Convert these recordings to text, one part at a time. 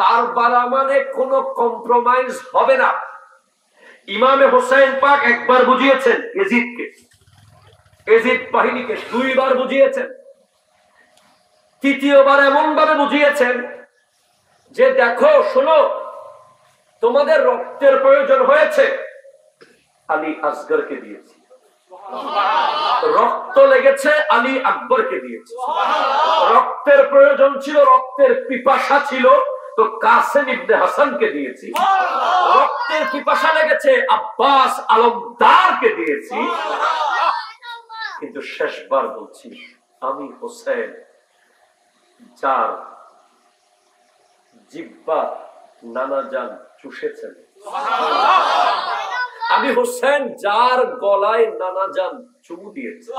কারবালা মানে কোনো কম্প্রোমাইজ হবে না। ইমামে হোসেন পাক একবার বুঝিয়েছেন ইয়াজিদকে, ইয়াজিদ বাহিনীকে 2 বার বুঝিয়েছেন, তৃতীয়বার এমন ভাবে বুঝিয়েছেন যে দেখো শোনো, তোমাদের রক্তের প্রয়োজন হয়েছে, আলী আসগরকে দিয়েছি। রক্ত লেগেছে, আলী আকবরকে দিয়েছে। রক্তের প্রয়োজন ছিল, রক্তের পিপাসা ছিল, তো কাসেম ইবনে হাসানকে দিয়েছি। রক্তের পিপাসা লেগেছে, আব্বাস আলমদারকে দিয়েছি। কিন্তু শেষবার বলছি, আমি হোসেন যার জিহ্বা নানা জান চুষেছেন, আমি হোসেন যার গলায় নানা জান চুমু দিয়েছে,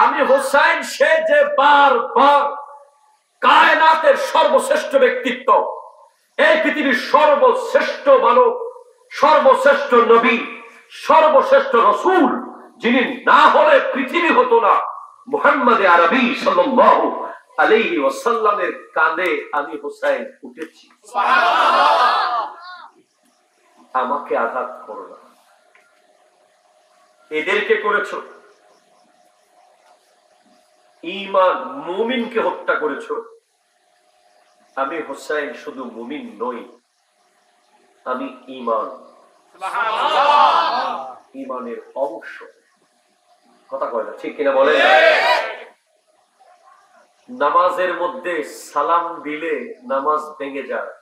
আমি হোসেন সে যে বারবার কায়নাতের সর্বশ্রেষ্ঠ ব্যক্তিত্ব, এই পৃথিবীর সর্বশ্রেষ্ঠ মানব, সর্বশ্রেষ্ঠ নবী, সর্বশ্রেষ্ঠ রাসূল, যিনি না হলে পৃথিবী হতো না, মুহাম্মদ আরবি সাল্লাল্লাহু আলাইহি ওয়াসাল্লামের কাঁধে আমি হোসেন উঠেছি। আমাকে আঘাত করো না, এদেরকে করেছো, ঈমান মুমিনকে হত্যা করেছো। আমি হোসেন শুধু মুমিন নই, আমি ঈমান, ঈমানের অংশ। কথা কয় না, ঠিক কিনা বলে? নামাজের মধ্যে সালাম দিলে নামাজ ভেঙে যায়,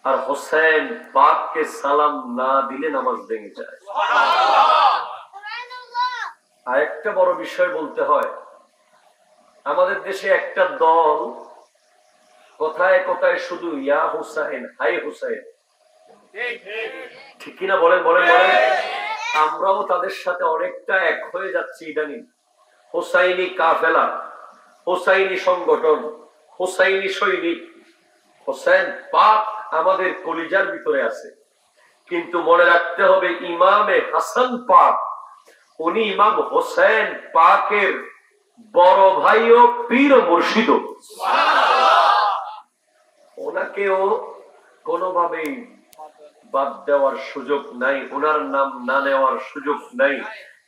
আর হোসেন পাককে সালাম না দিলে নামাজ ভেঙে যায়। আরেকটা বড় বিষয় বলতে হয়, আমাদের দেশে একটা দল কথায় কথায় শুধু ইয়া হুসাইন, হাই হুসাইন, ঠিক কিনা বলেন? বলেন বলেন। আমরাও তাদের সাথে অনেকটা এক হয়ে যাচ্ছি ইদানিং। হোসাইনি কাফেলা, হোসাইনি সংগঠন, হোসাইনি সৈনিক। হোসেন পাক আমাদের কলিজার ভিতরে আছে, কিন্তু মনে রাখতে হবে ইমামে হাসান পাক, উনি ইমাম হোসেন পাকের বড় ভাই ও পীর ও মুর্শিদ। ওনাকেও কোনোভাবেই বাদ দেওয়ার সুযোগ নাই, ওনার নাম না নেওয়ার সুযোগ নাই।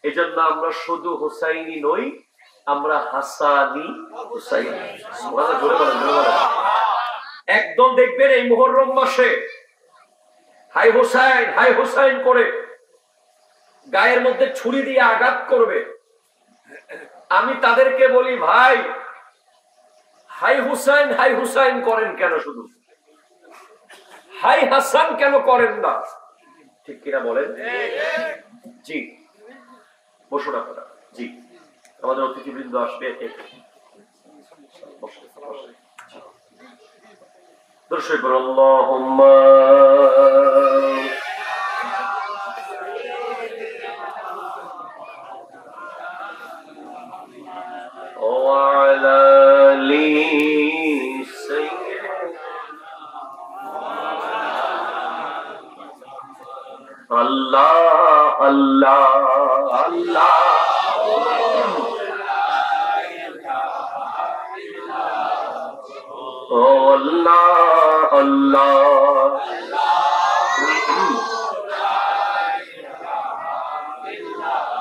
এজন্য আমরা শুধু হোসাইনি নই, আমরা হাসানি হুসাইনি। একদম দেখবেন এই মুহররম মাসে হাই হুসাইন, হাই হুসাইন করে গায়ের মধ্যে ছুরি দিয়ে আঘাত করবে। আমি তাদেরকে বলি, ভাই হাই হুসাইন, হাই হুসাইন করেন কেন? শুধু হাই হাসান কেন করেন না? ঠিক কিনা বলেন? জি, বসুন আপনারা। জি, আমাদের অতিথিবৃন্দ আসবে। দর্শক আল্লাহুম্মা ওয়া আলা আলি আল্লাহ আল্লাহ আল্লাহ আল্লাহ আল্লাহ।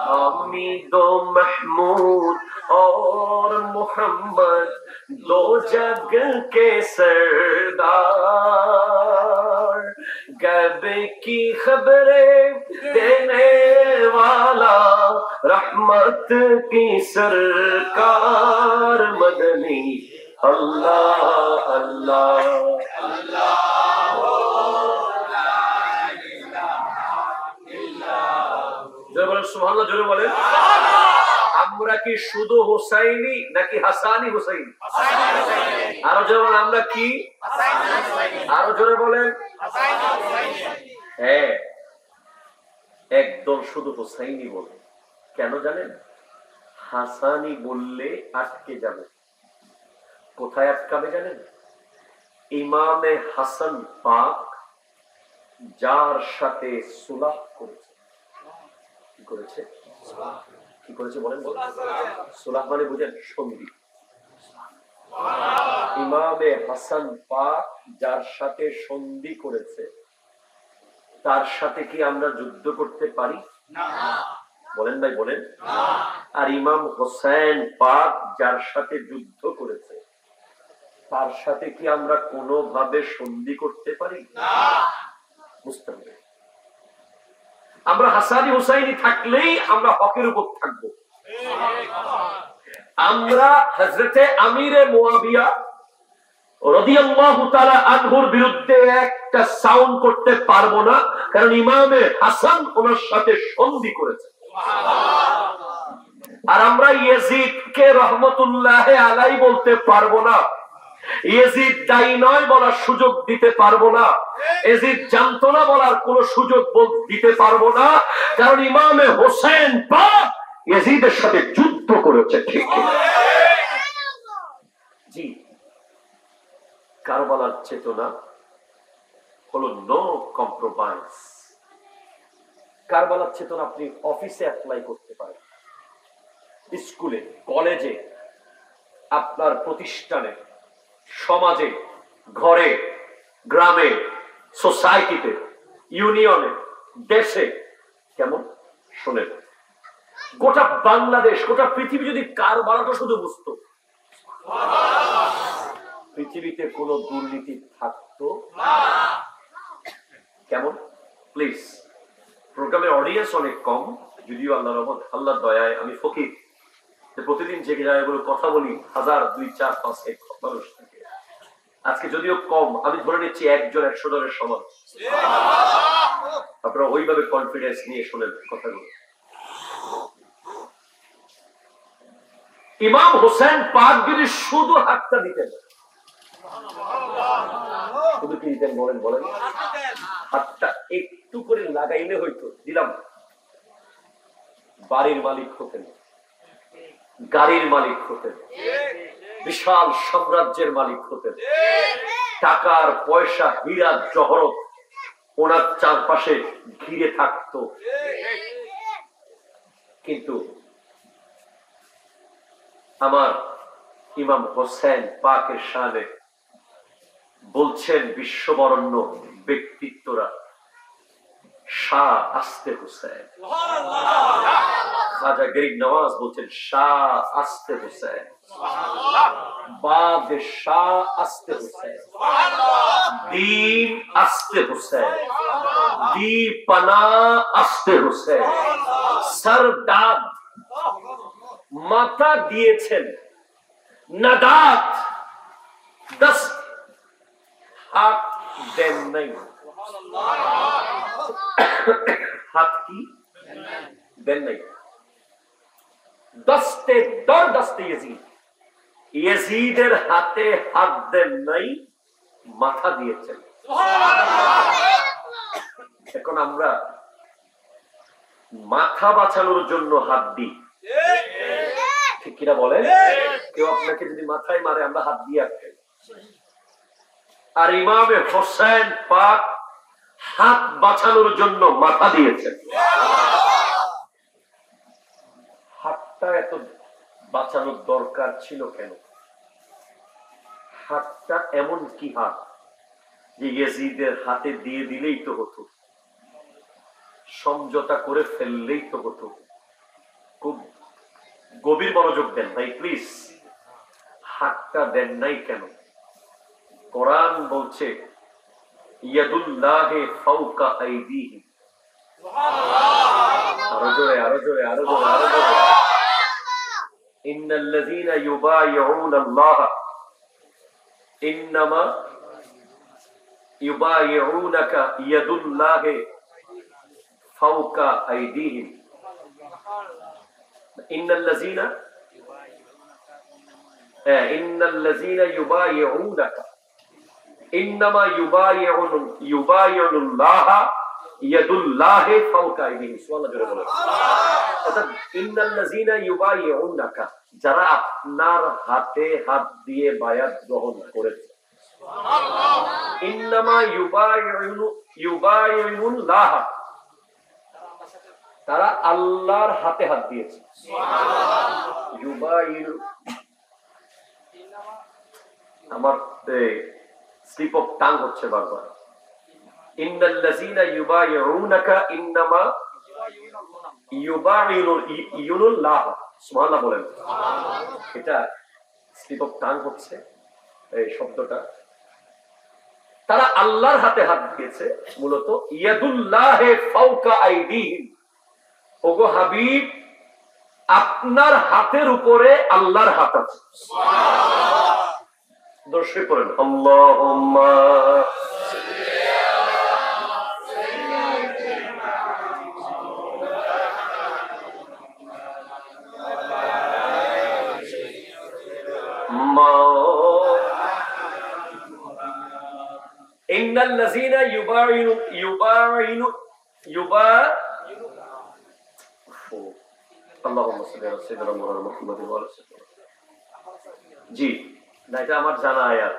हामिद महमूद और मोहम्मद दो जग के सरदार, गैब की खबरें देने वाला, रहमत की सरकार मदनी। अल्लाह अल्लाह अल्लाह। সুবহানাল্লাহ জোরে বলেন। আমরা কি শুধু হোসাইনি নাকি হাসানি হুসাইনি? আরো জোরে বলেন, আমরা কি? আরো জোরে বলেন। হ্যাঁ, একদম শুধু হোসাইনি বলে। কেন জানেন? হাসানি বললে আটকে যাবে। কোথায় আটকাবে জানেন? ইমামে হাসান পাক যার সাথে সুলাহ করেছে। কি করেছে? কি করেছে বলেন? সুলাহ মানে বুঝেন? সন্ধি। ইমামে হাসান পাক যার সাথে সন্ধি করেছে তার সাথে কি আমরা যুদ্ধ করতে পারি? বলেন ভাই, বলেন। আর ইমাম হোসেন পাক যার সাথে যুদ্ধ করেছে তার সাথে কি আমরা কোনোভাবে সন্ধি করতে পারি? বুঝতে হবে, আমরা হাসানি হুসাইনি থাকলেই আমরা হকের উপর থাকবো। আমরা হযরতে আমিরে মুয়াবিয়া রাদিয়াল্লাহু তাআলা আনহুর বিরুদ্ধে একটা সাউন্ড করতে পারবো না, কারণ ইমামে হাসান ওনার সাথে সন্ধি করেছে। আর আমরা ইয়াজিদকে রহমতুল্লাহ আলাই বলতে পারবো না, ইয়াজিদ দায়ী নয় বলার সুযোগ দিতে পারবো না, ইয়াজিদ জানতো না বলার কোন সুযোগ দিতে পারবো না, কারণ ইমামে হোসেন পাক ইয়াজিদের সাথে যুদ্ধ করেছে। ঠিক জি, কারবালার চেতনা হলো নো কম্প্রোমাইজ। কারবালার চেতনা আপনি অফিসে অ্যাপ্লাই করতে পারেন, স্কুলে, কলেজে, আপনার প্রতিষ্ঠানে, সমাজে, ঘরে, গ্রামে, সোসাইটিতে, ইউনিয়নে, দেশে। কেমন শোনেন, গোটা বাংলাদেশ, গোটা পৃথিবী যদি কারবালাটা শুধু বুঝতো, পৃথিবীতে কোনো দুর্নীতি থাকতো না। কেমন? প্লিজ, প্রোগ্রামের অডিয়েন্স অনেক কম, যদিও আল্লাহর রহমত, আল্লাহর দয়ায় আমি ফকির, প্রতিদিন যে জায়গাগুলো কথা বলি 1000, 2, 4, 5 মানুষ থাকে। আজকে যদিও কম, আমি ধরে নিচ্ছি 1 জন 100 জনের সমান। আপনারা ওইভাবে কনফিডেন্স নিয়ে শোনেন কথাগুলো। ইমাম হোসেন পাক যদি শুধু হাতটা দিতেন, শুধু কি দিতেন বলেন, বলেন, হাতটা একটু করে লাগাইলে হয়তো, দিলাম, বাড়ির মালিক হতেন, গাড়ির মালিক হতেন, বিশাল সাম্রাজ্যের মালিক হতেন, টাকার পয়সা, হীরা জহরত ওনার চারপাশে ঘিরে থাকতো। কিন্তু আমার ইমাম হোসেন পাকের শানে বলছেন বিশ্ববরণ্য ব্যক্তিত্বরা, শাহ আস্তে হোসেন, খাজা গরিব নওয়াজ বলছেন শাহ আস্তে হোসেন, বাদশাহ আস্তে হোসেন, দীন আস্তে হোসেন, দীপানা আস্তে হোসেন, সরদাদ মাথা দিয়েছেন, নাদাত দস্ত হাত দেন নাই। হাত কি দেন নাই? দস্তে দর দস্তে ইয়াজিদ, ইয়াজিদের হাতে হাত দেন নাই, মাথা দিয়েছেন। এখন আমরা মাথা বাঁচানোর জন্য হাত দিই, ঠিক কিনা বলেন? কেউ আপনাকে যদি মাথায় মারে আমরা হাত দিয়ে আটকাই। আর ইমামে হোসেন পাক হাত বাঁচানোর জন্য মাথা দিয়েছেন। হাতটা এত বাঁচানোর দরকার ছিল কেন? হাতটা এমন কি হাত যে ইয়াজিদের হাতে দিয়ে দিলেই তো হতো, সমঝোতা করে ফেললেই তো হতো। খুব গভীর মনোযোগ দেন ভাই প্লিজ। হাতটা দেন নাই কেন? কোরআন বলছে ইয়াদুল্লাহি ফাওকা আইদিহিম। আরো জোরে, আরো জোরে, আরো জোরে, আরো জোরে। ইন্নাল্লাযীনা ইউবাইউনাল্লাহ ইন্নামা ইউবাইউনাকা ইয়াদুল্লাহি ফাওকা আইদিহিম। ইন্নাল্লাযীনা ইউবাইউনাকা ইন্নামা ইউবাইউনাল্লাহ ইয়াদুল্লাহি ফাওকা আইদিহিম। সুবহানাল্লাহ জোরে বলেন। অর্থাৎ ইন্নাল্লাযীনা ইউবাইউনাকা, যারা আপনার হাতে হাত দিয়ে বায়াত গ্রহণ করেছে, সুবহানাল্লাহ, ইন্নামা ইউবাইউনাল্লাহ, তারা আল্লাহর হাতে হাত দিয়েছে। সুবহানাল্লাহ। আমার স্লিপ অফ টাং হচ্ছে বারবার। ইন্নাল্লাযীনা ইউবাইউনাকা ইন্নামা ইউবাইউনাল্লাহ, সুবহানাল্লাহ বলেন। এটা স্লিপ অফ টাং হচ্ছে এই শব্দটা। তারা আল্লাহর হাতে হাত দিয়েছে, মূলত ইয়াদুল্লাহি ফাওকা আইদিহিম। ওগো হাবিব, আপনার হাতের উপরে আল্লাহর হাত আছে। দর্শক পড়েন আল্লাহুম্মা ইন্নাল্লাযীনা আল্লাহুম্মা সাল্লি আলা সাইয়্যিদিনা মুহাম্মাদিন ওয়া আলা সাল্লাম। জি না, এটা আমার জানা আয়াত,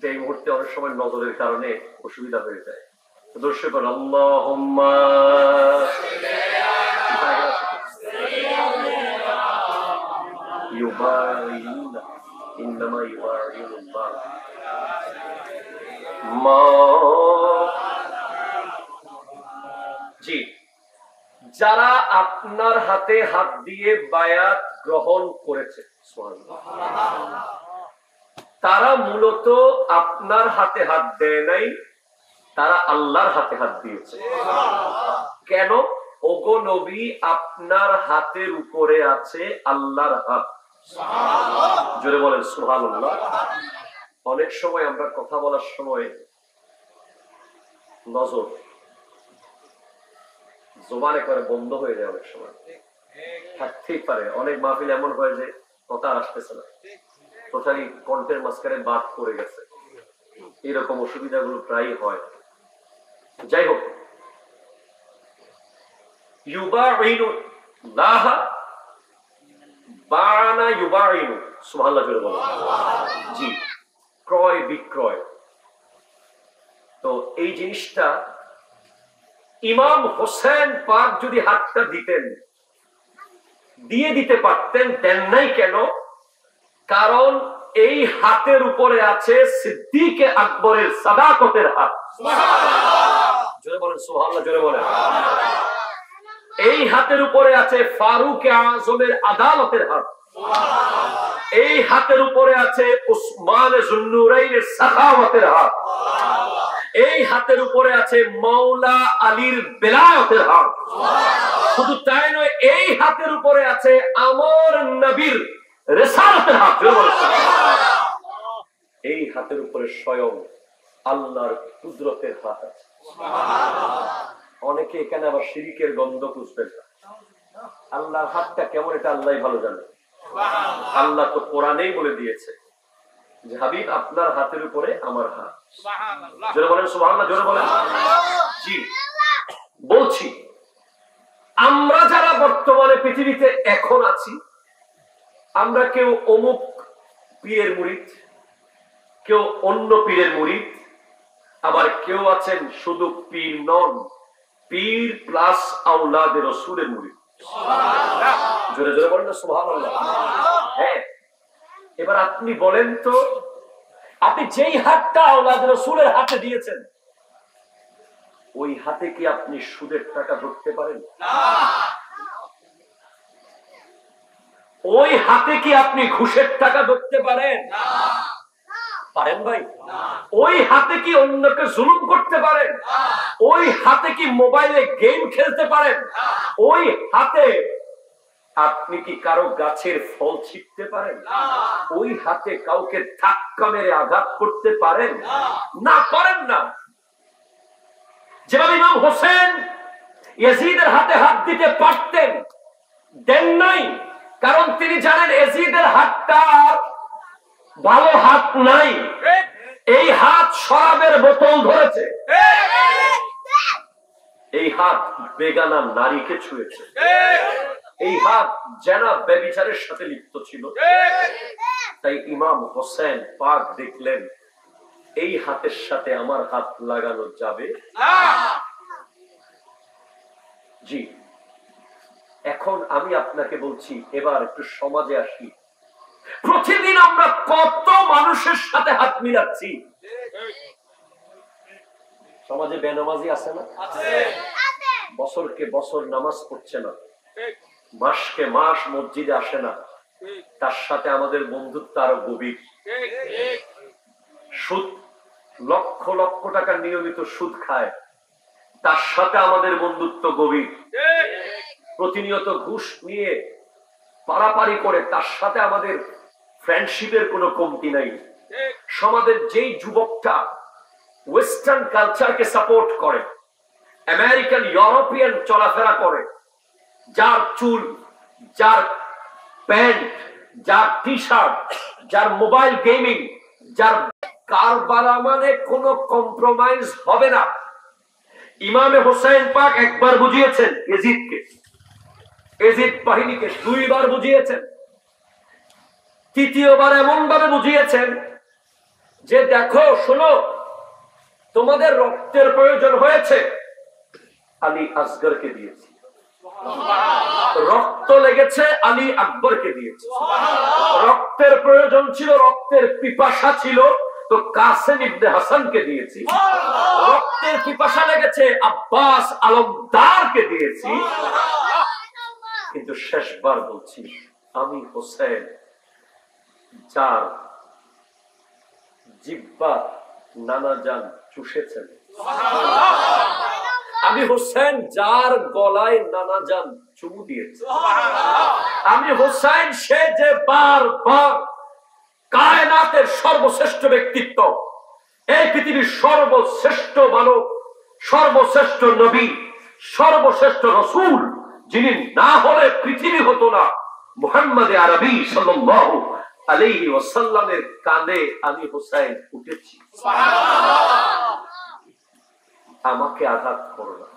যে এই মুহূর্তে অনেক সময় নজরের কারণে অসুবিধা হয়ে যায়। দর্শক আল্লাহুম্মা ইউবাইউনা ইন্নামা ইউবাইউনাল্লাহ। জি, যারা আপনার হাতে হাত দিয়ে বায়াত গ্রহণ করেছে, তারা মূলত আপনার হাতে হাত দেয় নাই, তারা আল্লাহর হাতে হাত দিয়েছে। কেন? ওগো নবী, আপনার হাতের উপরে আছে আল্লাহর হাত। জোরে বলেন সুবহানাল্লাহ। অনেক সময় আমরা কথা বলার সময় নজর জবান একবারে বন্ধ হয়ে যায়, অনেক সময় থাকতেই পারে। অনেক মাহফিল এমন হয় যে কথা আসতেছে না, টোটালি কণ্ঠের মাঝখানে বাদ পড়ে গেছে, এরকম অসুবিধাগুলো প্রায় হয়। যাই হোক, ইউবাইনুল্লাহ বানা ইউবাইনু, সুবহানাল্লাহ জোরে বলেন। জি, ক্রয় বিক্রয়। তো এই জিনিসটা ইমাম হোসেন পাক যদি হাতটা দিতেন, দিয়ে দিতে পারতেন, দেন নাই কেন? কারণ এই হাতের উপরে আছে সিদ্দিকে আকবরের সাদাকতের হাত। জোরে বলেন সুবহানাল্লাহ, জোরে বলেন। এই হাতের উপরে আছে ফারুক আজমের আদালতের হাত। এই হাতের উপরে আছে উসমান যুন্নুরাইনের সাখাওয়াতের হাত। এই হাতের উপরে আছে মাওলা আলীর বেলায়েতের হাত। শুধু তাই নয়, এই হাতের উপরে আছে আমার নবীর রিসালাতের হাত। এই হাতের উপরে স্বয়ং আল্লাহর কুদরতের হাত আছে। অনেকে এখানে আবার শিরকের গন্ধ খুঁজবেন না। আল্লাহর হাতটা কেমন, এটা আল্লাহই ভালো জানে। আল্লাহ তো কোরআনেই বলে দিয়েছে যে হাবিব, আপনার হাতের উপরে আমার হাত। জোরে বলেন সুবহানাল্লাহ, জোরে বলেন। জি, বলছি, আমরা যারা বর্তমানে পৃথিবীতে এখন আছি, আমরা কেউ অমুক পীরের মুরিদ, কেউ অন্য পীরের মুরিদ, আবার কেউ আছেন শুধু পীর নন, পীর প্লাস আওলাদে রাসূলের মুরিদ। জোরে জোরে বলেন না সুবহানাল্লাহ। হ্যাঁ, এবার আপনি বলেন তো, আপনি যেই হাতটা আওলাদে রাসূলের হাতে দিয়েছেন, ওই হাতে কি আপনি সুদের টাকা ধরতে পারেন? ওই হাতে কি আপনি ঘুষের টাকা ধরতে পারেন? পারেন ভাই? ওই হাতে কি অন্যকে জুলুম করতে পারেন? ওই হাতে কি মোবাইলে গেম খেলতে পারেন? ওই হাতে আপনি কি কারো গাছের ফল ছিঁড়তে পারেন? ওই হাতে কাউকে ধাক্কা মেরে আঘাত করতে পারেন? না, পারেন না। যেভাবে ইমাম হোসেন ইয়াজিদের হাতে হাত দিতে পারতেন, দেন নাই, কারণ তিনি জানেন ইয়াজিদের হাতটা ভালো হাত নাই। এই হাত শরাবের বোতল ধরেছে, এই হাত বেগানা নারীকে ছুঁয়েছে, এই হাত জেনা ব্যভিচারের সাথে লিপ্ত ছিল। তাই ইমাম হোসেন পাক দেখলেন, এই হাতের সাথে আমার হাত লাগানো যাবে না। জি, এখন আমি আপনাকে বলছি, এবার একটু সমাজে আসি। প্রতিদিন আমরা কত মানুষের সাথে হাত মিলাচ্ছি। সমাজে বেনামাজি আছে না? বছরকে বছর নামাজ পড়ছে না, মাসকে মাস মসজিদে আসে না, তার সাথে আমাদের বন্ধুত্ব আরো গভীর। সুদ, লক্ষ লক্ষ টাকার নিয়মিত সুদ খায়, তার সাথে আমাদের বন্ধুত্ব গভীর। প্রতিনিয়ত ঘুষ নিয়ে পারাপারি করে, তার সাথে আমাদের ফ্রেন্ডশিপের কোনো কমতি নাই। সমাজের যেই যুবকটা ওয়েস্টার্ন কালচারকে সাপোর্ট করে, আমেরিকান ইউরোপিয়ান চলাফেরা করে, যার চুল, যার প্যান্ট, যার টি শার্ট, যার মোবাইল গেমিং, যার কারবালা, মানে কোনো কম্প্রোমাইজ হবে না। ইমামে হোসেন পাক একবার বুঝিয়েছেন এজিদকে, এজিদ বাহিনীকে 2 বার বুঝিয়েছেন, 3য় বার এমন ভাবে বুঝিয়েছেন যে দেখো, শোনো, তোমাদের রক্তের প্রয়োজন হয়েছে, আলী আসগরকে দিয়েছি। রক্ত লেগেছে, আলী আকবরকে দিয়েছে। রক্তের প্রয়োজন ছিল, রক্তের পিপাসা ছিল, তো কাসেম ইবনে হাসানকে দিয়েছি। রক্তের পিপাসা লেগেছে, আব্বাস আলমদারকে দিয়েছি। কিন্তু শেষবার বলছি, আমি হোসেন, যার জিহ্বা নানা জান চুষেছেন, আমি হোসেন, যার গলায় নানা জান চুমু দিয়েছে, আমি হোসেন, সে যে বারবার কায়নাতের সর্বশ্রেষ্ঠ ব্যক্তিত্ব, এই পৃথিবীর সর্বশ্রেষ্ঠ মানব, সর্বশ্রেষ্ঠ নবী, সর্বশ্রেষ্ঠ রসূল, যিনি না হলে পৃথিবী হতো না, মুহাম্মদ আরবি সাল্লাল্লাহু আলাইহি ওয়াসাল্লামের কানে আমি হোসেন উঠেছি। আমাকে আঘাত করো না।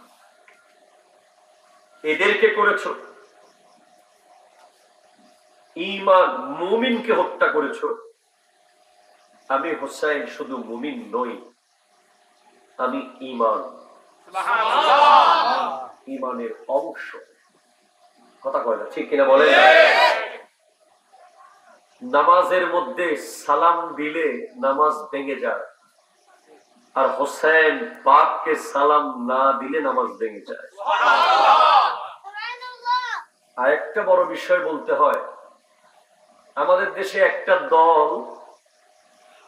এদেরকে করেছো, ঈমান মুমিনকে হত্যা করেছো। আমি হোসেন শুধু মুমিন নই, আমি ঈমান, ঈমানের অংশ। কথা কয় না, ঠিক কিনা বলেন? নামাজের মধ্যে সালাম দিলে নামাজ ভেঙে যায়, আর হোসেন পাককে সালাম না দিলে নামাজ ভেঙে যায়। আরেকটা বড় বিষয় বলতে হয়, আমাদের দেশে একটা দল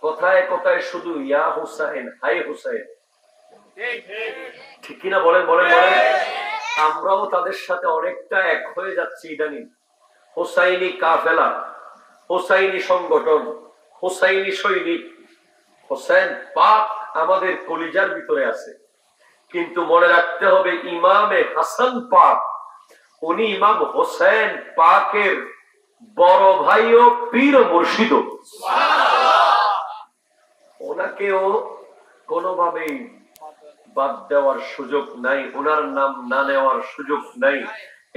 কথায় কথায় শুধু ইয়া হুসাইন, হাই হুসাইন, ঠিক কিনা বলেন? বলেন বলেন। আমরাও তাদের সাথে অনেকটা এক হয়ে যাচ্ছি ইদানিং। হোসাইনি কাফেলা, হোসাইনি সংগঠন, হোসাইনি সৈনিক। হোসেন পাক আমাদের কলিজার ভিতরে আছে, কিন্তু মনে রাখতে হবে ইমামে হাসান পাক, উনি ইমাম হোসেন পাকের বড় ভাই ও পীর ও মুর্শিদ। ওনাকেও কোনোভাবেই বাদ দেওয়ার সুযোগ নাই, ওনার নাম না নেওয়ার সুযোগ নাই।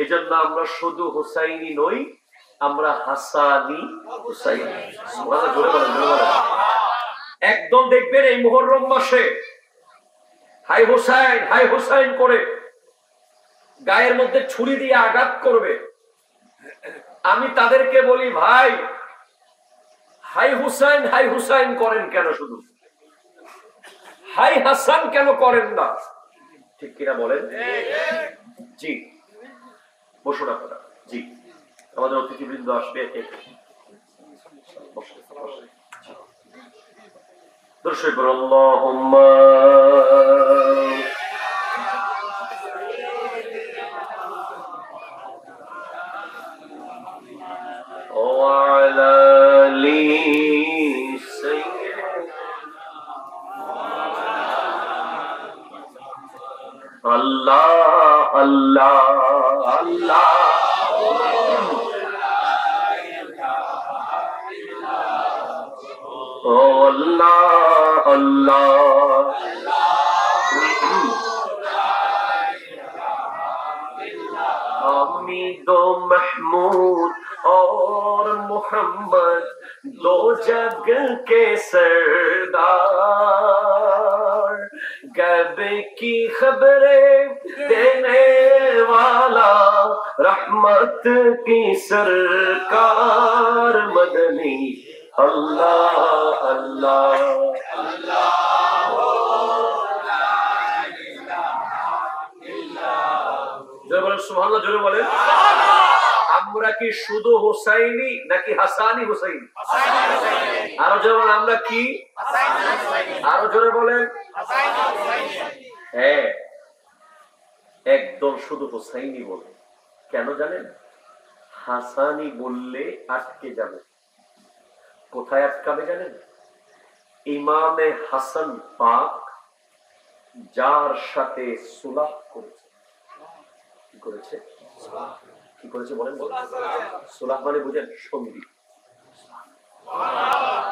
এজন্য আমরা শুধু হোসাইনি নই, আমরা হাসানি হুসাইনি। একদল দেখবেন এই মুহররম মাসে হাই হুসাইন, হাই হুসাইন করে গায়ের মধ্যে ছুরি দিয়ে আঘাত করবে। আমি তাদেরকে বলি, ভাই, হাই হুসাইন, হাই হুসাইন করেন কেন? শুধু হাই হাসান কেন করেন না? ঠিক কিনা বলেন? জি, বসুন আপনারা। জি, আমাদের অতিথিবৃন্দ আসবে। দর্শক আল্লাহুম্মা وعلى آل سيدنا الله الله الله الله الله हामिद महमूद और मोहम्मद दो जग के सरदार, कबे की खबरें देने वाला रहमत की सरकार मदनी अल्लाह अल्लाह জোরে বলেন সুবহানাল্লাহ, জোরে বলেন। আমরা কি শুধু হোসাইনি নাকি হাসানি হোসাইনি? আরো জোরে বলেন, আমরা কি? আরো জোরে বলেন। হ্যাঁ, একদল শুধু হোসাইনি বলে। কেন জানেন? হাসানি বললে আটকে যাবে। কোথায় আটকাবে জানেন? ইমামে হাসান পাক যার সাথে সুলাহ করেছে। কি করেছে? কি করেছে বলেন? সুলাহ মানে বুঝেন? সন্ধি।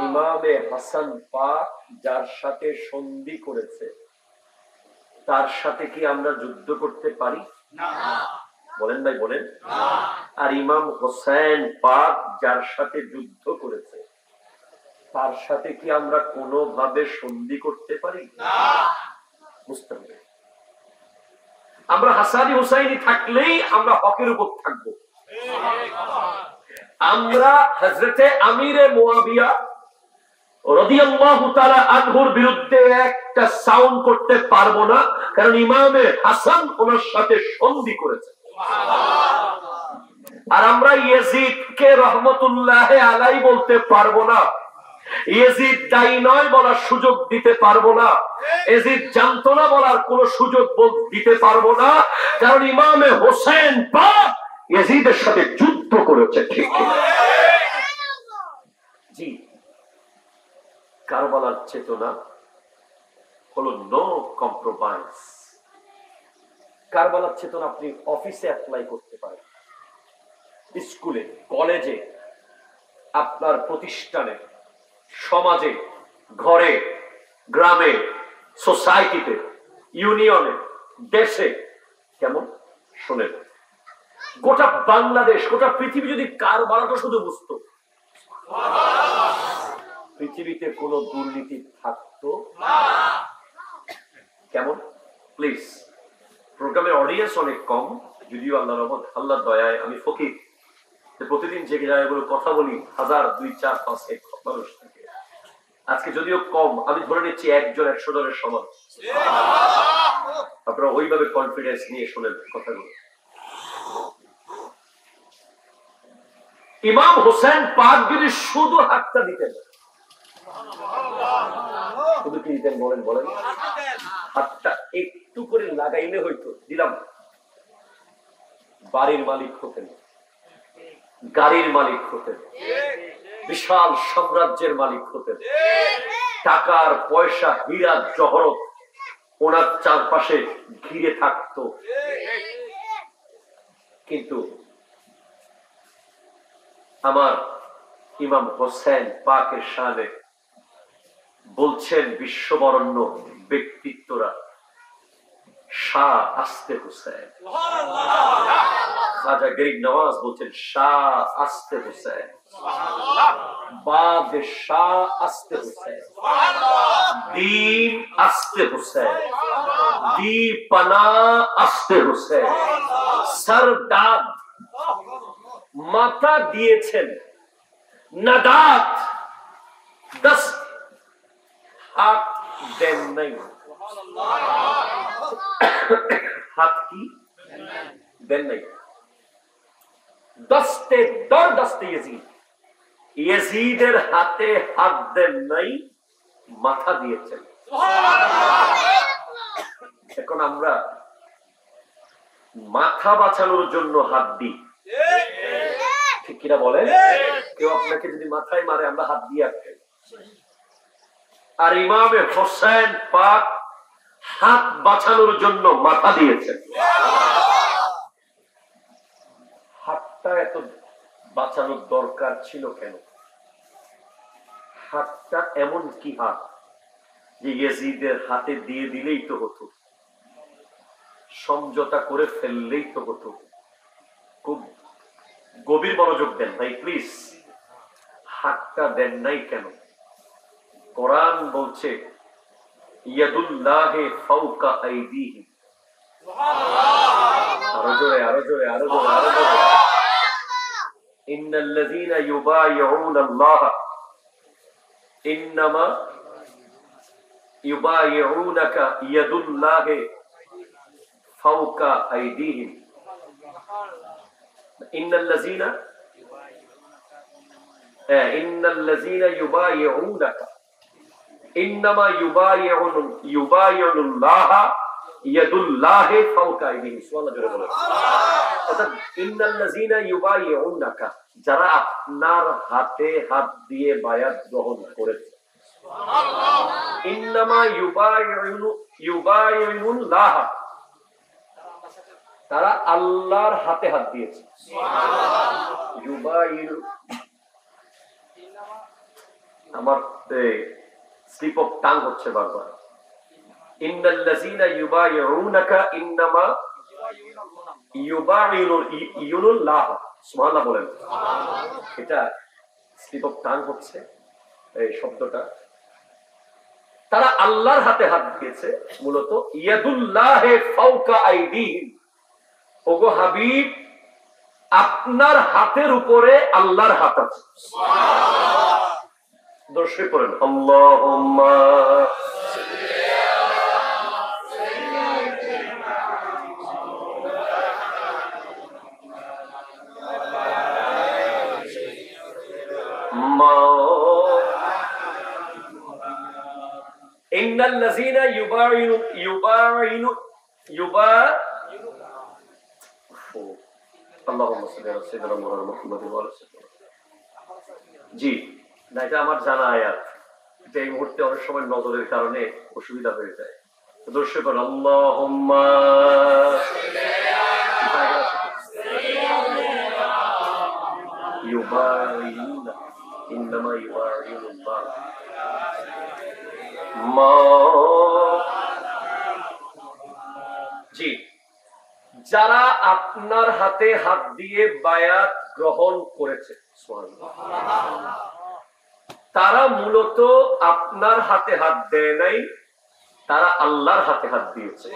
ইমামে হাসান পাক যার সাথে সন্ধি করেছে তার সাথে কি আমরা যুদ্ধ করতে পারি? বলেন ভাই, বলেন। আর ইমাম হোসেন পাক যার সাথে যুদ্ধ করেছে তার সাথে কি আমরা কোনোভাবে সন্ধি করতে পারি? বুঝতে হবে। আমরা হাসানি হুসাইনি থাকলেই আমরা হকের উপর থাকবো। আমরা হযরতে আমিরে মুয়াবিয়া রাদিয়াল্লাহু তাআলা আনহুর বিরুদ্ধে একটা সাউন্ড করতে পারবো না, কারণ ইমামে হাসান ওনার সাথে সন্ধি করেছে। আর আমরা ইয়াজিদকে রহমতুল্লাহ আলাই বলতে পারবো না, ইয়াজিদ দায়ী নয় বলার সুযোগ দিতে পারবো না, ইয়াজিদ জানতো না বলার কোন সুযোগ দিতে পারবো না, কারণ ইমামে হোসেন পাক ইয়াজিদের সাথে যুদ্ধ করেছে। ঠিক জি, কারবালার চেতনা হলো নো কম্প্রোমাইজ। কারবালার চেতনা আপনি অফিসে অ্যাপ্লাই করতে পারেন, স্কুলে, কলেজে, আপনার প্রতিষ্ঠানে, সমাজে, ঘরে, গ্রামে, সোসাইটিতে, ইউনিয়নে, দেশে। কেমন? শোনেন, গোটা বাংলাদেশ, গোটা পৃথিবী যদি কারবালাটা শুধু বুঝতো, পৃথিবীতে কোনো দুর্নীতি থাকতো না। কেমন? প্লিজ, প্রোগ্রামের অডিয়েন্স অনেক কম, যদিও আল্লাহর রহমত, আল্লাহর দয়ায় আমি ফকির, প্রতিদিন যে জায়গাগুলো কথা বলি 1000, 2, 4, 5 মানুষ থাকে। আজকে যদিও কম, আমি ধরে নিচ্ছি 1 জন 100 জনের সমান। আপনারা ওইভাবে কনফিডেন্স নিয়ে শোনেন কথাগুলো। ইমাম হোসেন পাক যদি শুধু হাতটা দিতেন, শুধু কি দিতেন বলেন? বলেন। হাতটা একটু করে লাগাইলে হয়তো, দিলাম, বাড়ির মালিক হতেন, গাড়ির মালিক হতেন, বিশাল সাম্রাজ্যের মালিক হতেন, টাকার পয়সা, হীরা জহরত ওনার চারপাশে ঘিরে থাকতো। কিন্তু আমার ইমাম হোসেন পাকের শানে বলছেন বিশ্ববরণ্য ব্যক্তিত্বরা, শাহ আস্তে হোসেন। খাজা গরিব নওয়াজ বলছেন শাহ আস্তে হোসেন, বাদশাহ আস্তে হোসেন, দীন আস্তে হোসেন, দীপানা আস্তে হোসেন, সরদাদ মাথা দিয়েছেন, নাদাত দস্ত হাত দেন নাই। হাত কি দেন নাই? দস্তে দর দস্তে ইয়াজিদ, ইয়াজিদের হাতে হাত দেন নাই, মাথা দিয়েছেন। এখন আমরা মাথা বাঁচানোর জন্য হাত দিই, ঠিক কিনা বলেন? কেউ আপনাকে যদি মাথায় মারে আমরা হাত দিয়ে আটকাই। আর ইমামে হোসেন পাক হাত বাঁচানোর জন্য মাথা দিয়েছেন। হাতটা এত বাঁচানোর দরকার ছিল কেন? হাতটা এমন কি হাত যে ইয়াজিদের হাতে দিয়ে দিলেই তো হতো, সমঝোতা করে ফেললেই তো হতো। খুব গভীর মনোযোগ দেন ভাই প্লিজ। হাতটা দেন নাই কেন? কোরআন বলছে ইয়াদুল্লাহি ফাওকা আইদিহিম। আরো জোরে, আরো জোরে, আরো জোরে, আরো জোরে। ইন্নাল্লাযীনা ইউবাইউনাল্লাহা ইন্নামা ইউবাইউনাকা ইয়াদুল্লাহি ফাওকা আইদিহিম। ইন্নাল্লাযীনা ইউবাইউনাকা ইন্নামা ইউবাইউনাল্লাহা ইয়াদুল্লাহি ফাওকা আইদিহিম। সুবহানাল্লাহ, জোরে বলেন। অর্থাৎ ইন্নাল্লাযীনা ইউবাইউনাকা, যারা আপনার হাতে হাত দিয়ে বায়াত গ্রহণ করেছে। সুবহানাল্লাহ। ইন্নামা ইউবাইউনাল্লাহা, তারা আল্লাহর হাতে হাত দিয়েছে। আমার স্লিপ অফ টাং হচ্ছে বারবার। ইন্নাল্লাযীনা ইউবাইউনাকা ইন্নামা ইউবাইউনাল্লাহ। সুবহানাল্লাহ বলেন। এটা স্লিপ অফ টাং হচ্ছে এই শব্দটা। তারা আল্লাহর হাতে হাত দিয়েছে, মূলত ইয়াদুল্লাহি ফাওকা আইদিহিম। ওগো হাবিব, আপনার হাতের উপরে আল্লাহর হাত আছে। দর্শক পড়েন আল্লাহুম্মা ইন্নাল্লাযীনা আল্লাহুম্মা সাল্লি আলা সাইয়্যিদিনা মুহাম্মাদিন ওয়া আলা সাল্লাম। জি না, এটা আমার জানা আয়াত। এটা এই মুহূর্তে অনেক সময় নজরের কারণে অসুবিধা হয়ে যায়। দর্শক বলেন আল্লাহুম্মা ইউবাইউনা ইন্নামা ইউবাইউনাল্লাহ। জি, যারা আপনার হাতে হাত দিয়ে বায়াত গ্রহণ করেছে, তারা মূলত আপনার হাতে হাত দেয় নাই, তারা আল্লাহর হাতে হাত দিয়েছে।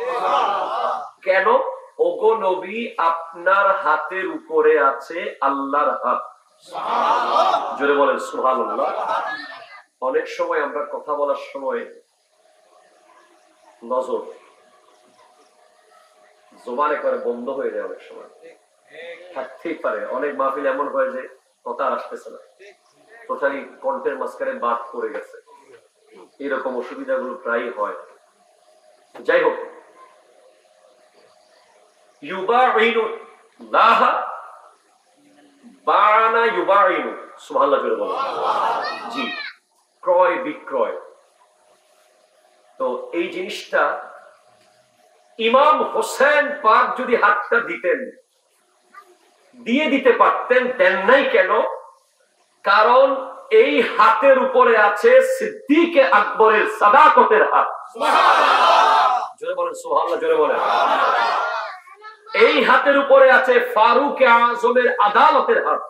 কেন? ওগো নবী, আপনার হাতের উপরে আছে আল্লাহর হাত। জোরে বলেন সুবহানাল্লাহ। অনেক সময় আমরা কথা বলার সময় নজর জবান একবারে বন্ধ হয়ে যায়, অনেক সময় থাকতেই পারে। অনেক মাহফিল এমন হয় যে কথা আসতেছে না, টোটালি কণ্ঠের মাঝখানে বাদ পড়ে গেছে। এরকম অসুবিধাগুলো প্রায় হয়। যাই হোক, ইউবাইউনাল্লাহ বানা ইউবাইনু। সুবহানাল্লাহ জোরে বলেন। জি, ক্রয় বিক্রয়। তো এই জিনিসটা ইমাম হোসেন পাক যদি হাতটা দিতেন, দিয়ে দিতে পারতেন, দেন নাই কেন? কারণ এই হাতের উপরে আছে সিদ্দিকে আকবরের সাদাকতের হাত। জোরে বলেন সুবহানাল্লাহ, জোরে বলেন। এই হাতের উপরে আছে ফারুক আজমের আদালতের হাত।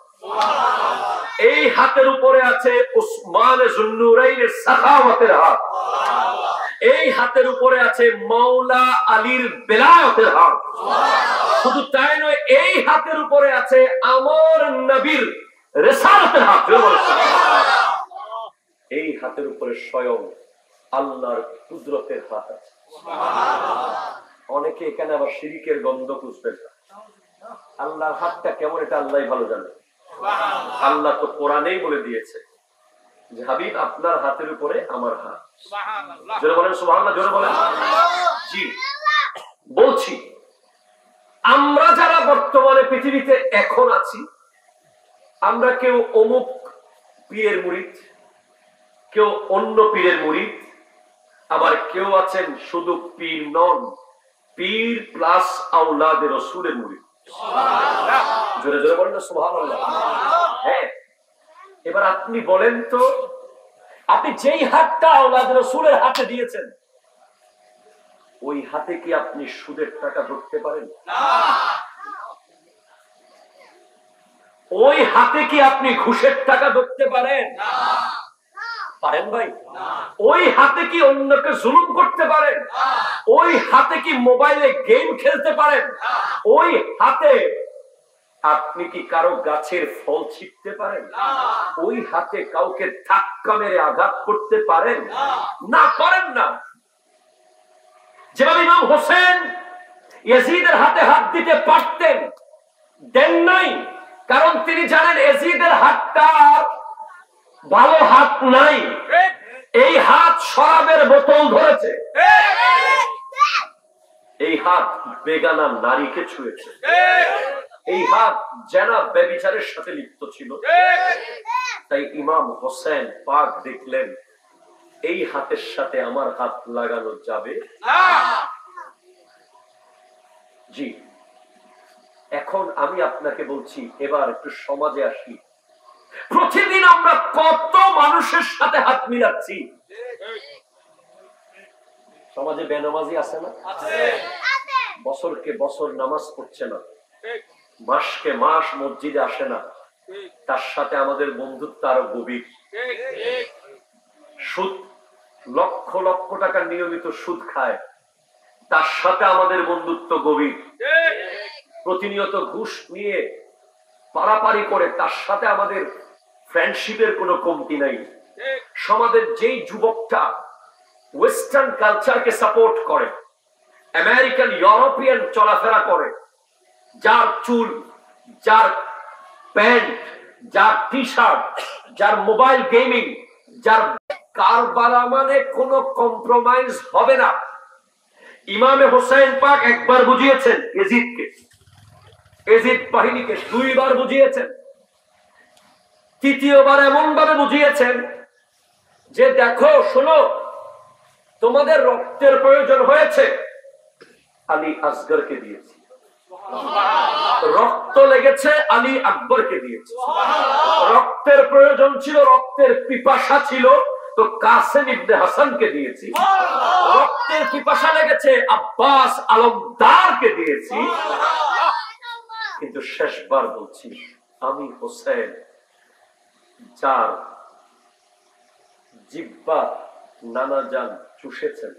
এই হাতের উপরে আছে উসমান যুন্নুরাইনের সাখাওয়াতের হাত। এই হাতের উপরে আছে মাওলা আলীর বেলায়েতের হাত। শুধু তাই নয়, এই হাতের উপরে আছে আমার নবীর রিসালাতের হাত। এই হাতের উপরে স্বয়ং আল্লাহর কুদরতের হাত আছে। অনেকে এখানে আবার শিরকের গন্ধ খুঁজবেন। আল্লাহর হাতটা কেমন, এটা আল্লাহই ভালো জানে। আল্লাহ তো কোরআনেই বলে দিয়েছে যে হাবিব, আপনার হাতের উপরে আমার হাত। জোরে বলেন সুবহানাল্লাহ, জোরে বলেন। জি, বলছি, আমরা যারা বর্তমানে পৃথিবীতে এখন আছি, আমরা কেউ অমুক পীরের মুরিদ, কেউ অন্য পীরের মুরিদ, আবার কেউ আছেন শুধু পীর নন, পীর প্লাস আওলাদে রাসূলের মুরিদ। জোরে জোরে বলেন না সুবহানাল্লাহ। হ্যাঁ, এবার আপনি বলেন তো, আপনি যেই হাতটা আওলাদে রাসূলের হাতে দিয়েছেন, ওই হাতে কি আপনি সুদের টাকা ধরতে পারেন? ওই হাতে কি আপনি ঘুষের টাকা ধরতে পারেন? পারেন ভাই? ওই হাতে কি অন্যকে জুলুম করতে পারেন? ওই হাতে কি মোবাইলে গেম খেলতে পারেন? ওই হাতে আপনি কি কারো গাছের ফল ছিঁড়তে পারেন? ওই হাতে কাউকে ধাক্কা মেরে আঘাত করতে পারেন? না, পারেন না। যেভাবে ইমাম হোসেন ইয়াজিদের হাতে হাত দিতে পারতেন, দেন নাই, কারণ তিনি জানেন ইয়াজিদের হাতটা ভালো হাত নাই। এই হাত শরাবের বোতল ধরেছে, এই হাত বেগানা নারীকে ছুঁয়েছে, এই হাত জেনা ব্যভিচারের সাথে লিপ্ত ছিল। তাই ইমাম হোসেন পাক দেখলেন এই হাতের সাথে আমার হাত লাগানো যাবে জি। এখন আমি আপনাকে বলছি, এবার একটু সমাজে আসি। প্রতিদিন আমরা কত মানুষের সাথে হাত মিলাচ্ছি। সমাজে বেনামাজি আছে না? বছরকে বছর নামাজ পড়ছে না, মাসকে মাস মসজিদে আসে না, তার সাথে আমাদের বন্ধুত্ব আরো গভীর। সুদ, লক্ষ লক্ষ টাকা নিয়মিত সুদ খায়, তার সাথে আমাদের বন্ধুত্ব গভীর। প্রতিনিয়ত ঘুষ নিয়ে পারাপারি করে, তার সাথে আমাদের ফ্রেন্ডশিপের কোনো কমতি নাই। সমাজের যেই যুবকটা ওয়েস্টার্ন কালচারকে সাপোর্ট করে, আমেরিকান ইউরোপিয়ান চলাফেরা করে, যার চুল, যার প্যান্ট, যার টি শার্ট, যার মোবাইল গেমিং, যার কারবারা, মানে কোনো কম্প্রোমাইজ হবে না। ইমামে হোসেন পাক একবার বুঝিয়েছেন ইয়াজিদকে, ইয়াজিদ বাহিনীকে দুইবার বুঝিয়েছেন, তৃতীয়বার এমন ভাবে বুঝিয়েছেন যে দেখো, শোনো, তোমাদের রক্তের প্রয়োজন হয়েছে, আলী আসগরকে দিয়েছি। রক্ত লেগেছে, আলী আকবরকে দিয়েছে। রক্তের প্রয়োজন ছিল, রক্তের পিপাসা ছিল, তো কাসেম ইবনে হাসানকে দিয়েছি। রক্তের পিপাসা লেগেছে, আব্বাস আলমদারকে দিয়েছি। কিন্তু শেষবার বলছি, আমি হোসেন, যার জিহ্বা নানা জান চুষেছেন,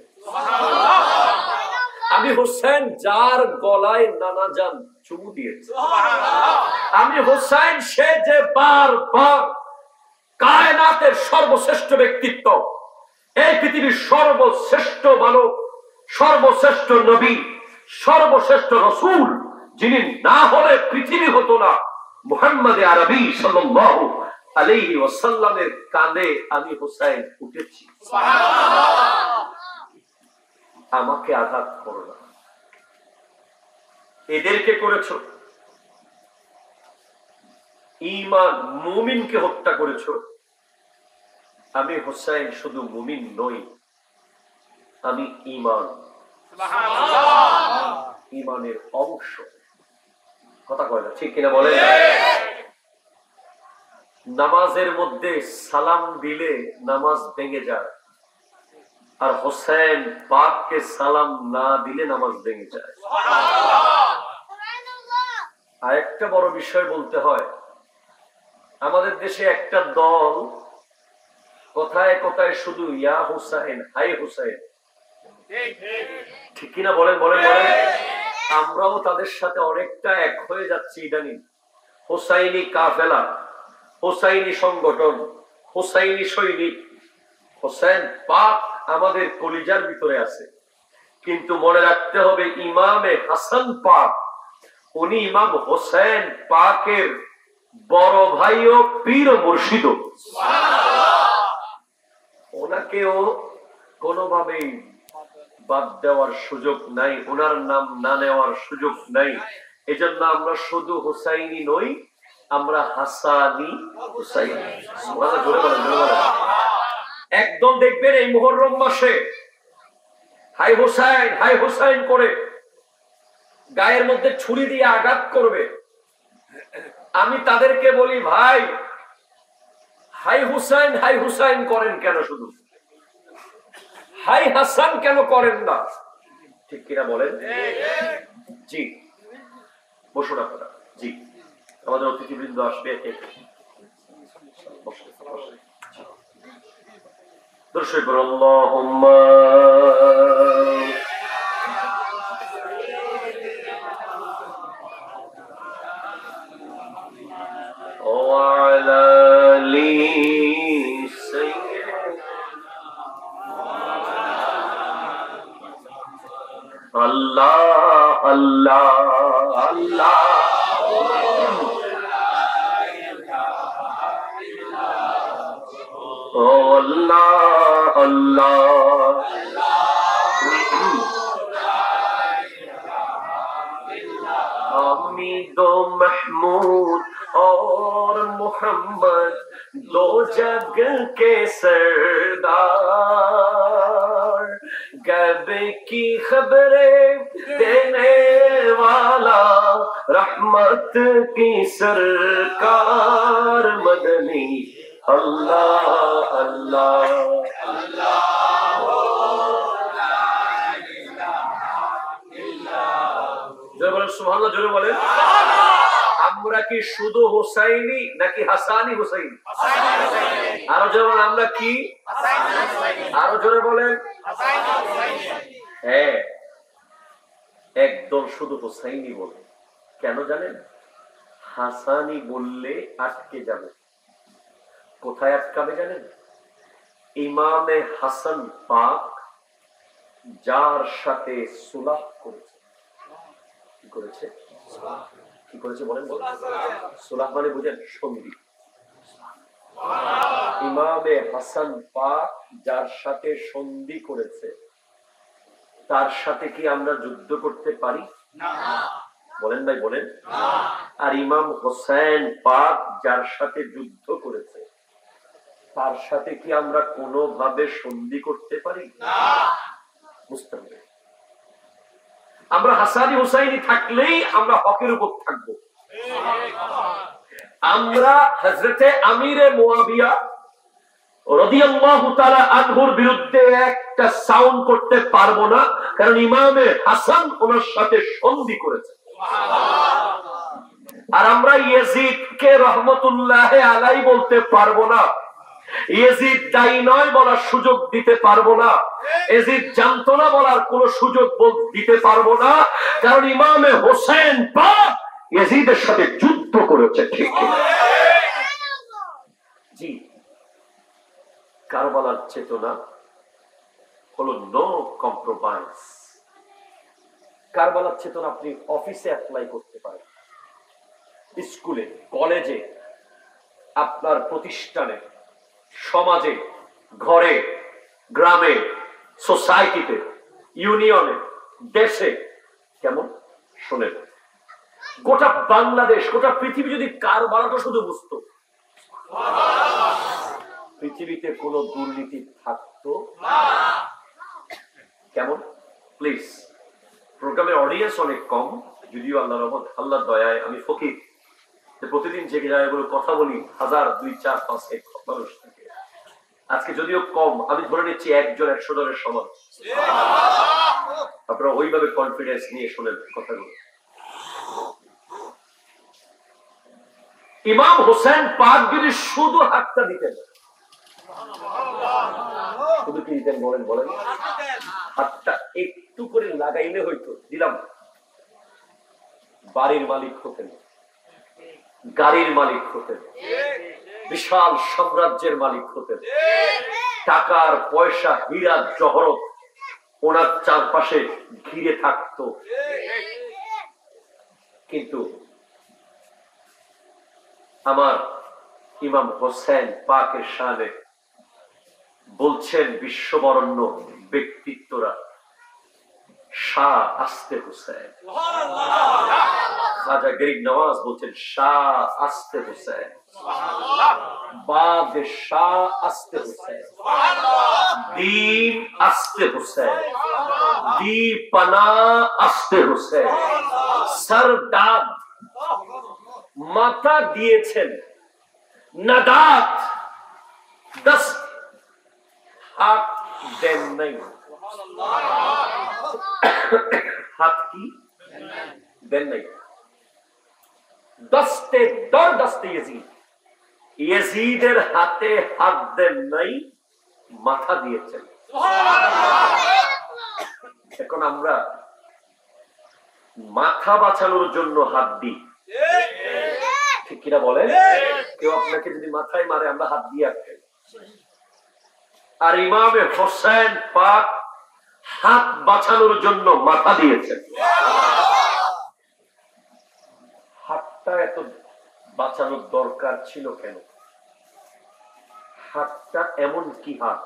আমি হোসেন যার গলায় নানা জান চুমু দিয়েছে, আমি হোসেন সে যে বারবার কায়নাতের সর্বশ্রেষ্ঠ ব্যক্তিত্ব, এই পৃথিবীর সর্বশ্রেষ্ঠ মানব, সর্বশ্রেষ্ঠ নবী, সর্বশ্রেষ্ঠ রসূল, যিনি না হলে পৃথিবী হতো না, মুহাম্মদ আরবি সাল্লাল্লাহু আলাইহি ওয়াসাল্লামের কাঁধে আমি হোসেন উঠেছি। আমাকে আঘাত করো না। এদেরকে করেছো, ঈমান মুমিনকে হত্যা করেছো। আমি হোসেন শুধু মুমিন নই, আমি ঈমান, ঈমানের অংশ। কথা কয় না, ঠিক কিনা বলেন? নামাজের মধ্যে সালাম দিলে নামাজ ভেঙে যায়, আর হোসেন পাককে সালাম না দিলে নামাজ ভেঙে যায়। আর একটা বড় বিষয় বলতে হয়, আমাদের দেশে একটা দল কথায় কথায় শুধু ইয়া হুসাইন, হাই হুসাইন, ঠিক কিনা বলেন? বলেন বলেন। আমরাও তাদের সাথে অনেকটা এক হয়ে যাচ্ছি ইদানিং। হুসাইনি কাফেলা, হুসাইনি সংগঠন, হুসাইনি সৈনিক। হোসেন পাক আমাদের কলিজার ভিতরে আছে, কিন্তু মনে রাখতে হবে ইমামে হাসান পাক, উনি ইমাম হোসেন পাকের বড় ভাই ও পীর ও মুর্শিদ। ওনাকেও কোনোভাবেই বাদ দেওয়ার সুযোগ নাই, ওনার নাম না নেওয়ার সুযোগ নাই। এজন্য আমরা শুধু হুসাইনি নই, আমরা হাসানি হুসাইনি। একদম দেখবেন এই মুহররম মাসে হাই হুসাইন, হাই হুসাইন করে গায়ের মধ্যে ছুরি দিয়ে আঘাত করবে। আমি তাদেরকে বলি, ভাই হাই হুসাইন, হাই হুসাইন করেন কেন? শুধু হাই হাসান কেন করেন না? ঠিক কিনা বলেন? জি, বসুন আপনারা। জি, আমাদের অতিথিবৃন্দ আসবে। দর্শক আল্লাহুম্মা ওয়া আলা আলি আল্লাহ আল্লাহ আল্লাহ ও আল্লাহ আল্লাহ हामिद महमूद और मोहम्मद दो जग के सरदार गैब की खबरें देने वाला रहमत की सरकार मदनी अल्लाह अल्लाह সুবহানাল্লাহ জোরে বলেন। আমরা কি শুধু হুসাইনি নাকি হাসানি হুসাইনি? আরো জোরে বলেন, আমরা কি? আরো জোরে বলেন। হ্যাঁ, একদল শুধু হুসাইনি বলে। কেন জানেন? হাসানি বললে আটকে যাবে। কোথায় আটকাবে জানেন? ইমামে হাসান পাক যার সাথে সুলাহ করেছে। কি করেছে? কি করেছে বলেন? সুলাহ মানে বুঝেন? সন্ধি। ইমামে হাসান পাক যার সাথে সন্ধি করেছে তার সাথে কি আমরা যুদ্ধ করতে পারি? বলেন ভাই বলেন। আর ইমাম হোসেন পাক যার সাথে যুদ্ধ করেছে তার সাথে কি আমরা কোনোভাবে সন্ধি করতে পারি? বুঝতে হবে। আমরা হাসানি হুসাইনি থাকলেই আমরা হকের উপর থাকবো। আমরা হযরতে আমিরে মুয়াবিয়া রাদিয়াল্লাহু তাআলা আনহুর বিরুদ্ধে একটা সাউন্ড করতে পারবো না, কারণ ইমামে হাসান ওনার সাথে সন্ধি করেছে। আর আমরা ইয়াজিদকে রহমতুল্লাহ আলাই বলতে পারবো না, ইয়াজিদ দায়ী নয় বলার সুযোগ দিতে পারবো না, ইয়াজিদ জানতো না বলার কোন সুযোগ দিতে পারবো না, কারণ ইমামে হোসেন পাক ইয়াজিদের সাথে যুদ্ধ করেছে। ঠিক জি, কারবালার চেতনা হলো নো কম্প্রোমাইজ। কারবালার চেতনা আপনি অফিসে অ্যাপ্লাই করতে পারেন, স্কুলে, কলেজে, আপনার প্রতিষ্ঠানে, সমাজে, ঘরে, গ্রামে, সোসাইটিতে, ইউনিয়নে, দেশে। কেমন শোনেন, গোটা বাংলাদেশ, গোটা পৃথিবী যদি কারবালাটা শুধু বুঝতো, পৃথিবীতে কোনো দুর্নীতি থাকতো না। কেমন? প্লিজ, প্রোগ্রামের অডিয়েন্স অনেক কম, যদিও আল্লাহর রহমত, আল্লাহর দয়ায় আমি ফকির, প্রতিদিন যে জায়গাগুলো কথা বলি 1000, 2, 4, 5 মানুষ থাকে। আজকে যদিও কম, আমি ধরে নিচ্ছি 1 জন 100 জনের সমান। আপনারা ওইভাবে কনফিডেন্স নিয়ে শোনেন কথাগুলো। ইমাম হোসেন পাক যদি শুধু হাতটা দিতেন, শুধু কি দিতেন বলেন? বলেন, হাতটা একটু করে লাগাইলে হইতো, দিলাম, বাড়ির মালিক হতেন, গাড়ির মালিক হতেন, বিশাল সাম্রাজ্যের মালিক হতেন, টাকার পয়সা, হীরা জহরত ওনার চারপাশে ঘিরে থাকতো। কিন্তু আমার ইমাম হোসেন পাকের শানে বলছেন বিশ্ববরণ্য ব্যক্তিত্বরা, শাহ আস্তে হোসেন। খাজা গরিব নওয়াজ বলছেন শাহ আস্তে হোসেন, বাদশাহ আস্তে হোসেন, দীন আস্তে হোসেন, দীপানা আস্তে হোসেন, সরদাদ মাথা দিয়েছেন, নাদাত 10 হাত দেন নাই। হাত কি দেন নাই? দস্তে দর দস্তে ইয়াজিদের হাতে হাত দেন নাই, মাথা দিয়েছেন। এখন আমরা মাথা বাঁচানোর জন্য হাত দিই, ঠিক কিনা বলেন? কেউ আপনাকে যদি মাথায় মারে আমরা হাত দিয়ে আটকে, আর ইমামে হোসেন পাক হাত বাঁচানোর জন্য মাথা দিয়েছেন। হাতটা এত বাঁচানোর দরকার ছিল কেন? হাতটা এমন কি হাত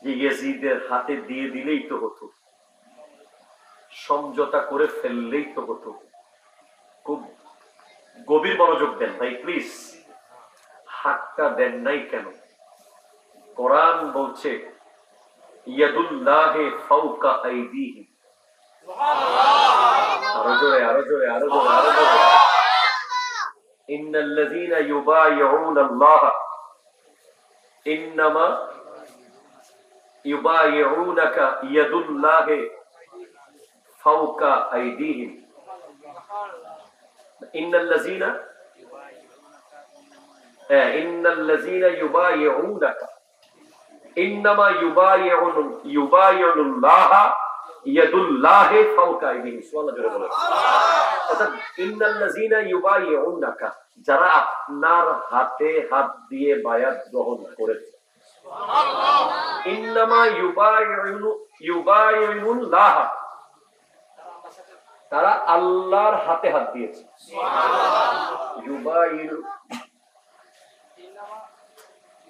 যে ইয়াজিদের হাতে দিয়ে দিলেই তো হতো, সমঝোতা করে ফেললেই তো হতো। খুব গভীর মনোযোগ দেন ভাই প্লিজ। হাতটা দেন নাই কেন? কোরআন বলছে ইয়াদুল্লাহি ফাওকা আইদিহিম। আরো জোরে, আরো জোরে, আরো জোরে, আরো জোরে। ইন্নাল্লাযীনা ইউবাইউনাল্লাহ ইন্নামা ইউবাইউনাকা ইয়াদুল্লাহি ফাওকা আইদিহিম। ইন্নাল্লাযীনা ইউবাইউনাকা ইন্নামা ইউবাইউনাল্লাহ ইয়াদুল্লাহি ফাওকা আইদিহিম। সুবহানাল্লাহ, জোরে বলেন। অর্থাৎ ইন্নাল্লাযীনা ইউবাইউনাকা, যারা আপনার হাতে হাত দিয়ে বায়াত গ্রহণ করেছে, ইন্নামা ইউবাইউনাল্লাহ, তারা আল্লাহর হাতে হাত দিয়েছে।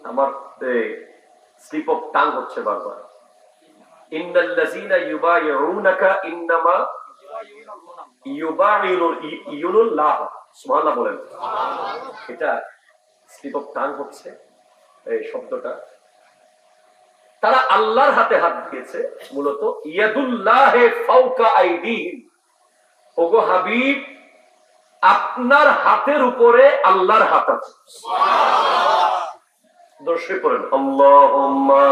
আমার স্লিপ অফ টাং হচ্ছে বারবার। ইন্নাল্লাযীনা ইউবাইউনাকা ইন্নামা ইউবাইউনাল্লাহ। সুবহানাল্লাহ বলেন। এটা স্লিপ অফ টাং হচ্ছে এই শব্দটা। তারা আল্লাহর হাতে হাত দিয়েছে, মূলত ইয়াদুল্লাহি ফাওকা আইদিহিম। ওগো হাবিব, আপনার হাতের উপরে আল্লাহর হাত আছে। দর্শক করেন আল্লাহুম্মা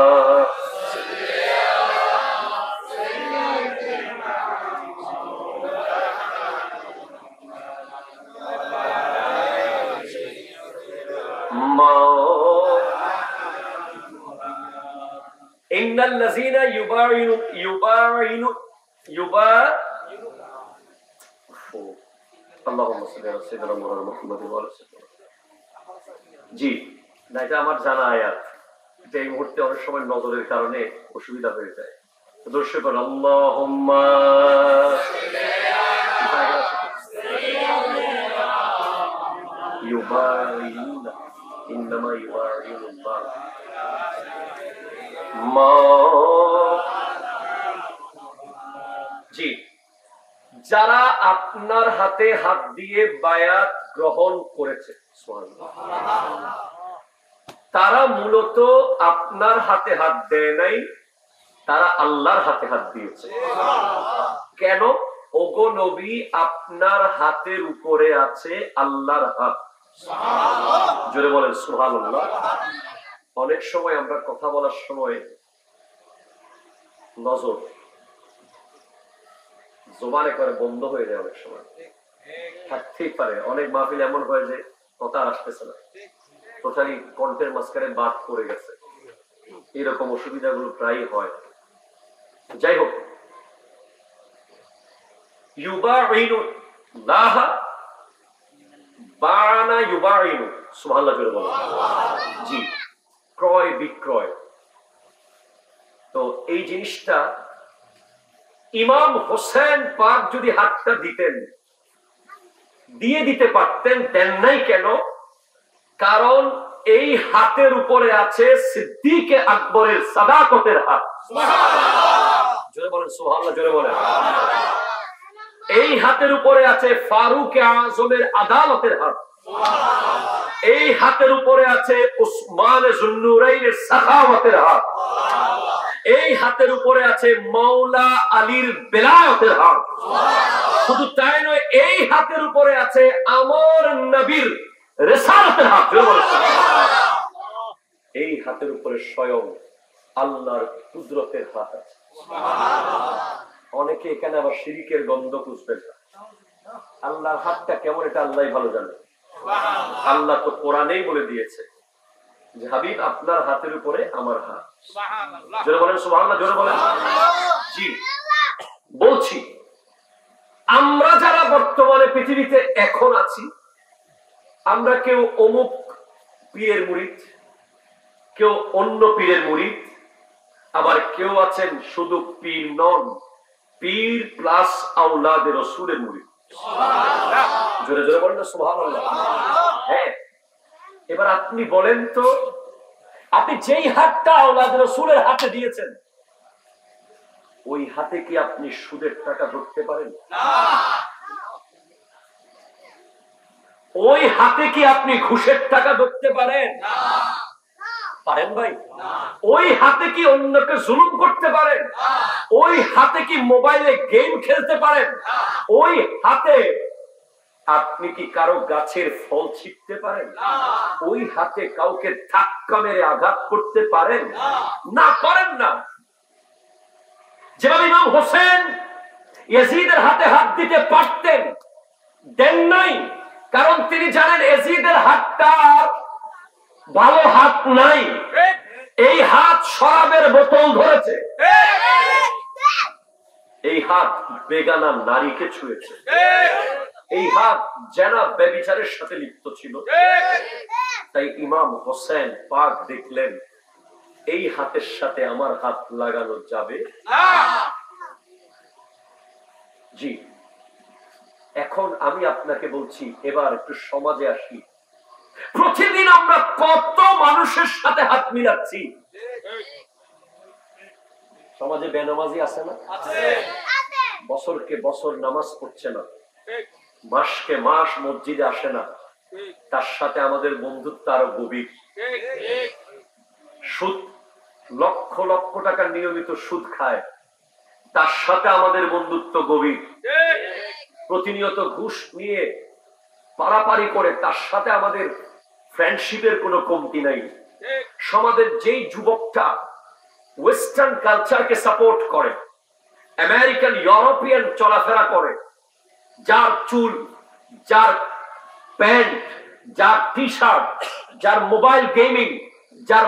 ইন্নাল্লাযীনা জি না, এটা আমার জানা আয়াত। এটা এই মুহূর্তে অনেক সময় নজরের কারণে অসুবিধা হয়ে যায়। দর্শক আল্লাহুম্মা ইউবাইউনা ইন্নামা ইউবাইউনাল্লাহ। জি, যারা আপনার হাতে হাত দিয়ে বায়াত গ্রহণ করেছে, তারা মূলত আপনার হাতে হাত দেয় নাই, তারা আল্লাহর হাতে হাত দিয়েছে। কেন? ওগো নবী, আপনার হাতের উপরে আছে আল্লাহর হাত। জোরে বলেন সুবহানাল্লাহ। অনেক সময় আমরা কথা বলার সময় নজর জবানে করে বন্ধ হয়ে যায়, অনেক সময় থাকতেই পারে। অনেক মাহফিল এমন হয় যে কথা আসতেছে না, টোটালি কণ্ঠের মাঝখানে বাদ পড়ে গেছে। এরকম অসুবিধাগুলো প্রায় হয়। যাই হোক, ইউবাইউনাল্লাহ বানা ইউবাইনু। সুবহানাল্লাহ জোরে বলেন। জি, ক্রয় বিক্রয়। তো এই জিনিসটা ইমাম হোসেন পাক যদি হাতটা দিতেন, দিয়ে দিতে পারতেন, দেন নাই কেন? কারণ এই হাতের উপরে আছে সিদ্দিকে আকবরের সাদাকতের হাত। জোরে বলেন সুবহানাল্লাহ, জোরে বলেন। এই হাতের উপরে আছে ফারুক আজমের আদালতের হাত। এই হাতের উপরে আছে উসমান যুন্নুরাইনের সাখাওয়াতের হাত। এই হাতের উপরে আছে মাওলা আলীর বেলায়েতের হাত। শুধু তাই নয়, এই হাতের উপরে আছে আমার নবীর রিসালাতের হাত। এই হাতের উপরে স্বয়ং আল্লাহর কুদরতের হাত আছে। অনেকে এখানে আবার শিরকের গন্ধ খুঁজবেন। আল্লাহর হাতটা কেমন, এটা আল্লাহই ভালো জানে। আল্লাহ তো কোরআনেই বলে দিয়েছে, যে হাবিব আপনার হাতের উপরে আমার হাত। জোরে বলেন সুবহানাল্লাহ, জোরে বলেন। জি বলছি, আমরা যারা বর্তমানে পৃথিবীতে এখন আছি, আমরা কেউ অমুক পীরের মুরিদ, কেউ অন্য পীরের মুরিদ, আবার কেউ আছেন শুধু পীর নন, পীর প্লাস আওলাদে রাসূলের মুরিদ। জোরে জোরে বলেন না সুবহানাল্লাহ। হ্যাঁ, এবার আপনি বলেন তো, আপনি যেই হাতটা আওলাদে রাসূলের হাতে দিয়েছেন, ওই হাতে কি আপনি সুদের টাকা ধরতে পারেন? ওই হাতে কি আপনি ঘুষের টাকা ধরতে পারেন? পারেন ভাই? ওই হাতে কি অন্যকে জুলুম করতে পারেন? ওই হাতে কি মোবাইলে গেম খেলতে পারেন? ওই হাতে আপনি কি কারো গাছের ফল ছিঁড়তে পারেন? ওই হাতে কাউকে ধাক্কা মেরে আঘাত করতে পারেন? না, পারেন না। যেভাবে ইমাম হোসেন ইয়াজিদের হাতে হাত দিতে পারতেন, দেন নাই, কারণ তিনি জানেন ইয়াজিদের হাতটা ভালো হাত নাই, এই হাত শরাবের বোতল ধরেছে, এই হাত বেগানা নারীকে ছুঁয়েছে, এই হাত জেনা ব্যভিচারের সাথে লিপ্ত ছিল। তাই ইমাম হোসেন পাক দেখলেন, এই হাতের সাথে আমার হাত লাগানো যাবে না। জি, এখন আমি আপনাকে বলছি, এবার একটু সমাজে আসি। প্রতিদিন আমরা কত মানুষের সাথে হাত মিলাচ্ছি। সমাজে বেনামাজি আছে না? বছরকে বছর নামাজ পড়ছে না, মাসকে মাস মসজিদে আসে না, তার সাথে আমাদের বন্ধুত্ব আরো গভীর। সুদ, লক্ষ লক্ষ টাকা নিয়মিত সুদ খায়, তার সাথে আমাদের বন্ধুত্ব গভীর। প্রতিনিয়ত ঘুষ নিয়ে পারাপারি করে, তার সাথে আমাদের ফ্রেন্ডশিপের কোনো কমতি নাই। সমাজের যেই যুবকটা ওয়েস্টার্ন কালচারকে সাপোর্ট করে, আমেরিকান ইউরোপিয়ান চলাফেরা করে, যার চুল, যার প্যান্ট, যার টি শার্ট, যার মোবাইল গেমিং, যার